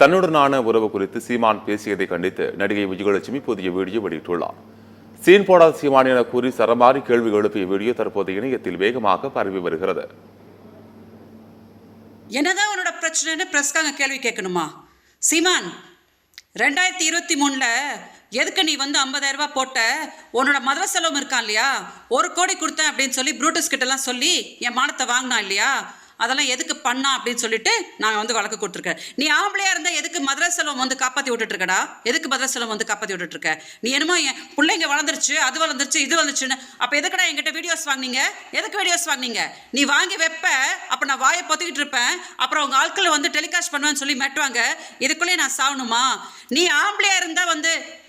தன்னுடனான உறவு குறித்து சீமான் பேசியதை கண்டித்து நடிகை விஜயலட்சுமி புதிய வீடியோ வெளியிட்டுள்ளார். சீன் போடாத சீமான் என கூறி சரமாரி கேள்வி எழுப்பிய வீடியோ தற்போது இணையத்தில் வேகமாக பரவி வருகிறது. என்னதான் உன்னோட பிரச்சனைன்னு பிரஸ்காங்க கேள்வி கேட்கணுமா? சீமான் 2023 எதுக்கு நீ 50,000 ரூபாய் போட்ட? உன்னோட மதுரை செலவும் இருக்கான் இல்லையா, 1 கோடி கொடுத்தேன் அப்படின்னு சொல்லி ப்ரூட்டஸ் கிட்டலாம் சொல்லி என் மானத்தை வாங்கினா இல்லையா, அதெல்லாம் எதுக்கு பண்ணா அப்படின்னு சொல்லிட்டு நாங்கள் வழக்கு கொடுத்துருக்கேன். நீ ஆம்பளையா இருந்தால் எதுக்கு மதுரை செல்வம் காப்பாற்றி விட்டுட்டு இருக்கடா? எதுக்கு மதுரை செல்வம் காப்பாற்றி விட்டுட்டு இருக்க? நீ என்னமோ என் பிள்ளைங்க வளர்ந்துருச்சு, அது வளர்ந்துருச்சு, இது வந்துருச்சுன்னு. அப்போ எதுக்கடா என்கிட்ட வீடியோஸ் வாங்கினீங்க? எதுக்கு வீடியோஸ் வாங்கினீங்க? நீ வாங்கி வைப்ப, அப்போ நான் வாயை பொத்திக்கிட்டு இருப்பேன், அப்புறம் உங்கள் ஆட்களை டெலிகாஸ்ட் பண்ணுவேன்னு சொல்லி மெட்டுவாங்க. இதுக்குள்ளேயே நான் சாகணுமா? நீ ஆம்பளையா இருந்தால்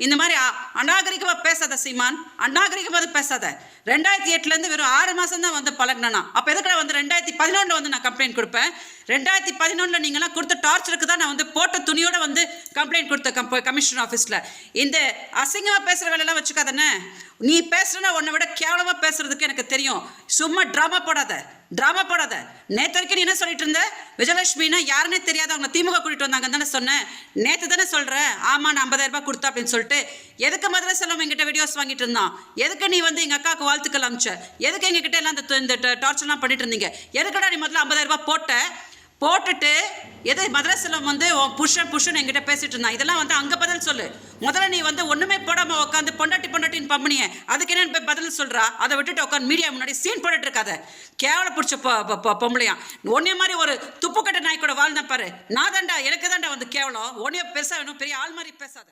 இந்த மாதிரி அநாகரிகமாக பேசாத சீமான், அநாகரிகமாக பேசாத. 2008 வெறும் 6 மாதம் தான் பழகினா. அப்போ எதுக்கடா 2011 நான் கம்ப்ளைண்ட் கொடுப்பேன். 2011 நீங்களாம் கொடுத்த டார்ச்சருக்கு தான் நான் போட்ட துணியோட கம்ப்ளைண்ட் கொடுத்த கமிஷனர் ஆஃபீஸில். இந்த அசிங்கமாக பேசுகிற வேலையெல்லாம் வச்சுக்காதானே. நீ பேசுறனா உன்னை விட கேவலமாக பேசுறதுக்கு எனக்கு தெரியும். சும்மா ட்ராமா போடாத. நேற்று வரைக்கும் நீ என்ன சொல்லிட்டு இருந்த? விஜயலட்சுமினா யாருன்னே தெரியாத அவங்க திமுக கூட்டிட்டு வந்தாங்கன்னு தானே சொன்னேன். நேற்று தானே சொல்கிறேன், ஆமாம் நான் 50,000 ரூபாய் கொடுத்தா அப்படின்னு சொல்லிட்டு. எதுக்கு மதுரை செல்வம் எங்கிட்ட வீடியோஸ் வாங்கிட்டு இருந்தான்? எதுக்கு நீ எங்கள் அக்காவுக்கு வாழ்த்துக்கள் அமிச்ச? எதுக்கு எங்ககிட்ட எல்லாம் இந்த டார்ச்சர்லாம் பண்ணிட்டு இருந்தீங்க? எதுக்கடா நீ முதல்ல 50,000 ரூபாய் போட்டுட்டு எது மதுரை செல்வம் உன் புஷன் என்கிட்ட பேசிட்டு இருந்தான்? இதெல்லாம் அங்கே பதில் சொல்லு. முதல்ல நீ ஒன்றுமே போடாமல் உட்காந்து பொண்டாட்டின்னு பம்பனிய, அதுக்கு என்ன பதில் சொல்கிறா? அதை விட்டுட்டு உட்காந்து மீடியா முன்னாடி சீன் போட்டுட்டு இருக்காத. கேவல பிடிச்ச பொம்பளையா ஒன்னே மாதிரி ஒரு துப்புக்கட்ட நாய் கூட வாழ்ந்தா பாரு. நான் தாண்டா, எனக்கு தாண்டா கேவலம். ஒன்னே பெருசாக வேணும், பெரிய ஆள் மாதிரி பேசாத.